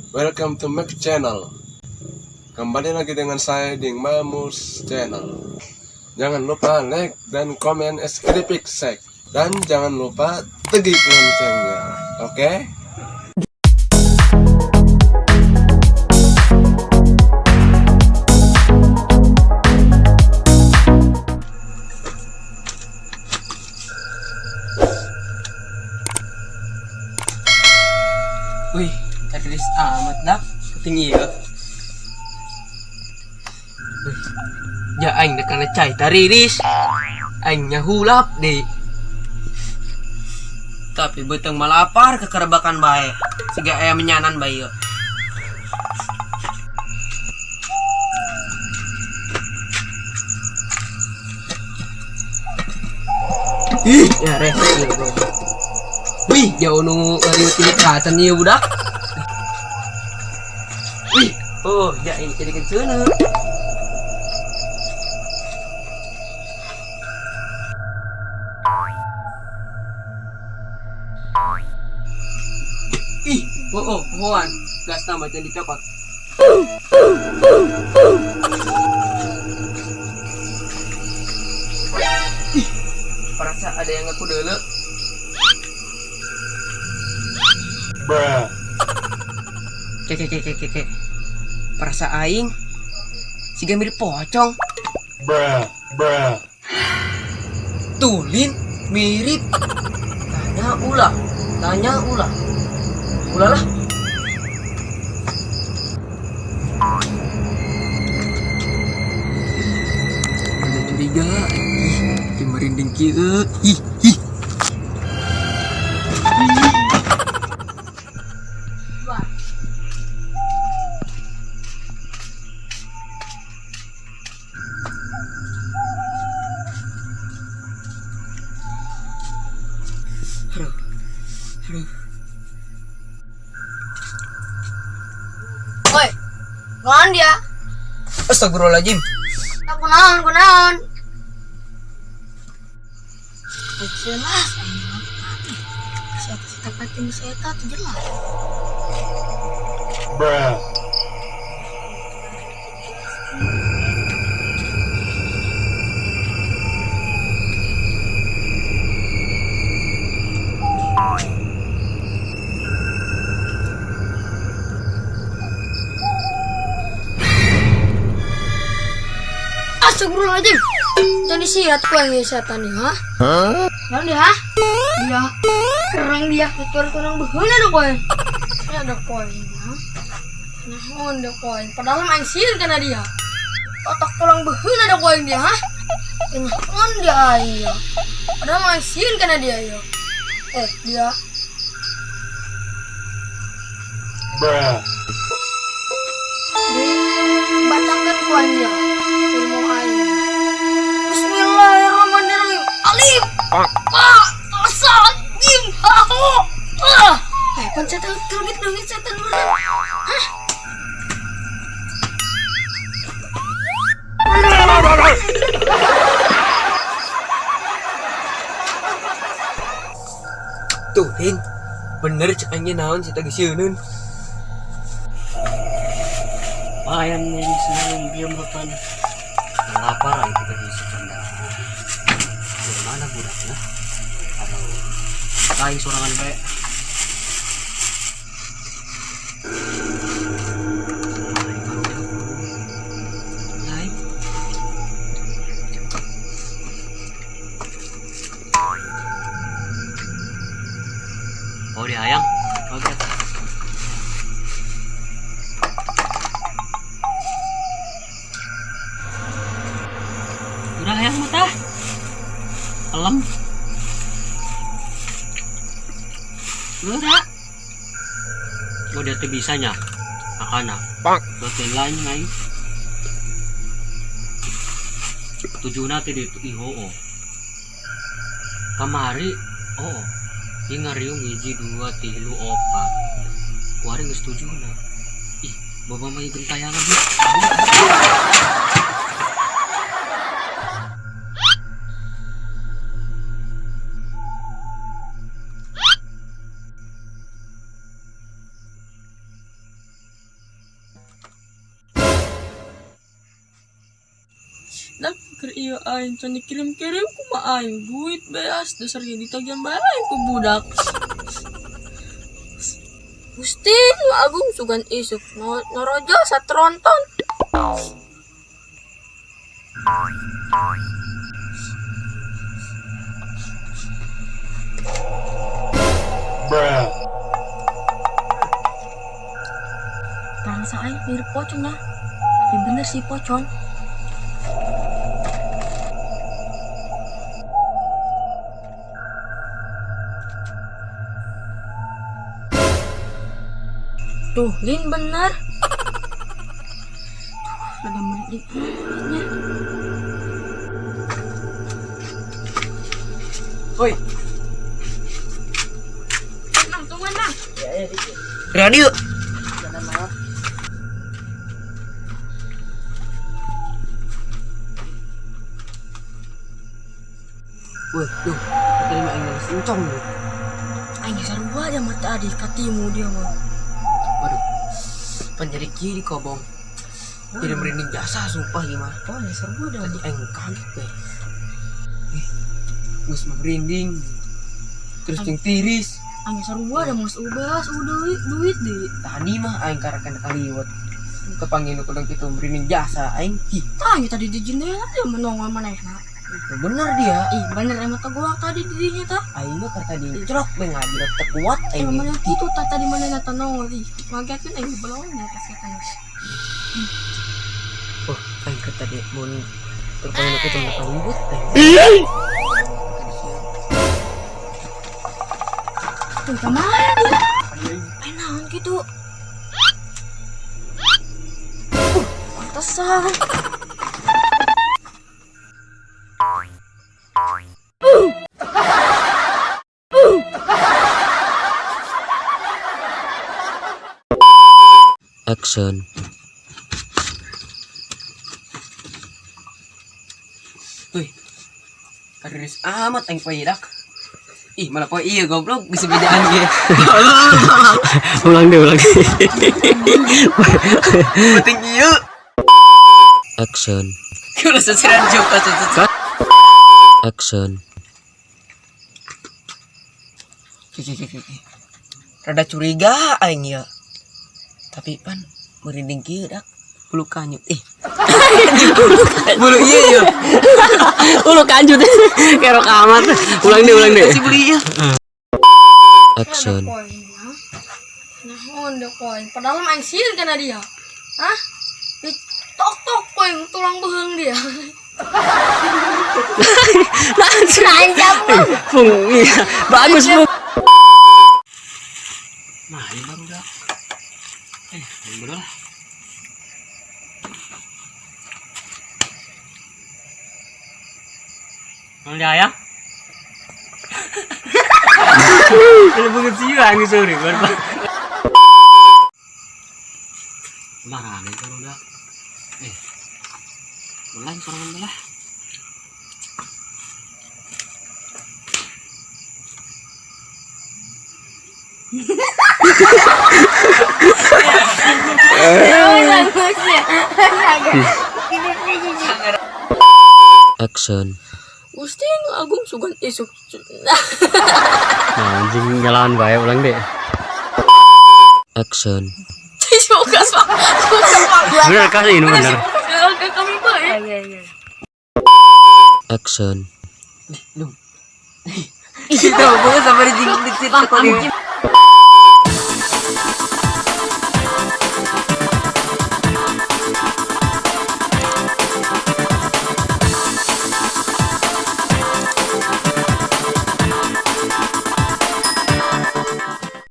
Welcome to Mac Channel. Kembali lagi dengan saya di Mamus Channel. Jangan lupa like dan komen skripik sek. Dan jangan lupa tegik loncengnya. Oke? Wih, teknis amat dak, tinggi ya. Ya aing dah kena cai tariris. Aing nyahulap deh. Tapi beteng malapar kekerebakan bae. Siga aya menyanan bae. Ih, ya rese gitu. Wih, jauh nu ngariut ini kelihatan ya budak. Wih, oh, ya ini jadi kencana. Ih, oh, pohon, gas tambah yang dicopot. Ih, perasa ada yang ngaku dulu. Kek. Perasa aing siga mirip pocong. Tulin mirip. Tanya ulah. Ulahlah. Ada curiga. Ih, merinding kieu. Ih. Aduh. Woi, kunaon dia? Astagfirullahaladzim. Ya kunaon? Jelas, saya patin saya tuh jelas. Astagfirullahaladzim. Jadi siat kau yang setan nih, ha? Yang dia, ha? Dia kerang dia, kurang behuna ada koin. Ada koin, ha? Nah, ada koin. Padahal main sihir karena dia. Otak kurang behuna ada koin dia, ha? Nah, dia ayo. Padahal main sihir karena dia ayo. Dia. Dibacakan koin dia. Ilmu air. Bismillahirrahmanirrahim. Alif. Asalim. Pencet dulu setan dulu. Hah? Tuh, Hin. Bener cek aing naon si teh sieun. Ayam yang senang dia makan lapar itu tadi secanda. Dari mana budaknya? Atau lain sorangan baik? Lain. Oh dia ayam. Oke. Udah ayam mata. Alam. Udah. Udah tuh bisanya. Akana. Betul lain ngai. Tujuh nanti di IHO. Kamari. Oh. Ingarium hiji 2 3 4. Kuari geus 7 na. Ih, baba mah gentayangan dia. dak keur ieu aing can dikirim-kirim kumaha aing duit beas dasar ge ditagihan bayar aing ku budak. Gusti nu agung sugan isuk norojo satronton. Bangsa aing mirip pocong ya. Tapi bener sih pocong. Tuh, Lin bener. Tuh, ada merinding. Woi, Nang, tungguin nang. radio. Woi, tuh, tadi mah aing sencong nih. Aing sarua aja mata tadi katimu dia mah. Waduh, penjadi kiri kobong. Jadi merinding jasa sumpah gimana? Oh, ya sarua dah. Tadi aing kaget deh. Gus merinding. Terus yang tiris. Aing sarua dah mas ubas duit deh. Tadi mah aing karakan kaliwat. Kepanggil kudang itu merinding jasa aing ki. Tanya tadi di jendela dia menongol manehna. Bener dia. Ih, bener emang gua tadi didinya tah. Aing mah kata di cerok mengajar terkuat aing. Emang mana itu tah tadi mana nata nongol ih. Ngagetin aing belongnya pas kata. Oh, aing kata dia mun terpanggil itu nggak kaliwat aing. Tuh, kemana dia? Main naon gitu. Pantesan. Action. Wih, karis amat aing payedak. Ih, malah poe iya goblok bisa bedaan ge. Ulang deh. Penting ieu. Action. Kudu sesiran juga tuh. Action. Rada curiga aing ya. Tapi pan merinding kieu dak. Bulu kanyut. Bulu iya ya. Ulu kanjut. Kerok amat. Ulang deh. Si bulu iya. Action. Nah, udah koin. Padahal main sihir kan dia. Hah? Tok koin tulang beheng dia. Lanjam lu. Fung, iya. Bagus, Fung. Nah, ini baru dak. Bener lah. Ulang deh ya. Kalau banget sih angin sore, berapa? Marah nih kalau udah. Mulai sekarang lah. Action. Gusti nu agung sugan isuk. Nah, anjing jalan bae ulang deh. Action. Suka sama. Bener kasih ini bener. Ke kami bae. Iya. Action. Itu bukan sama di sini.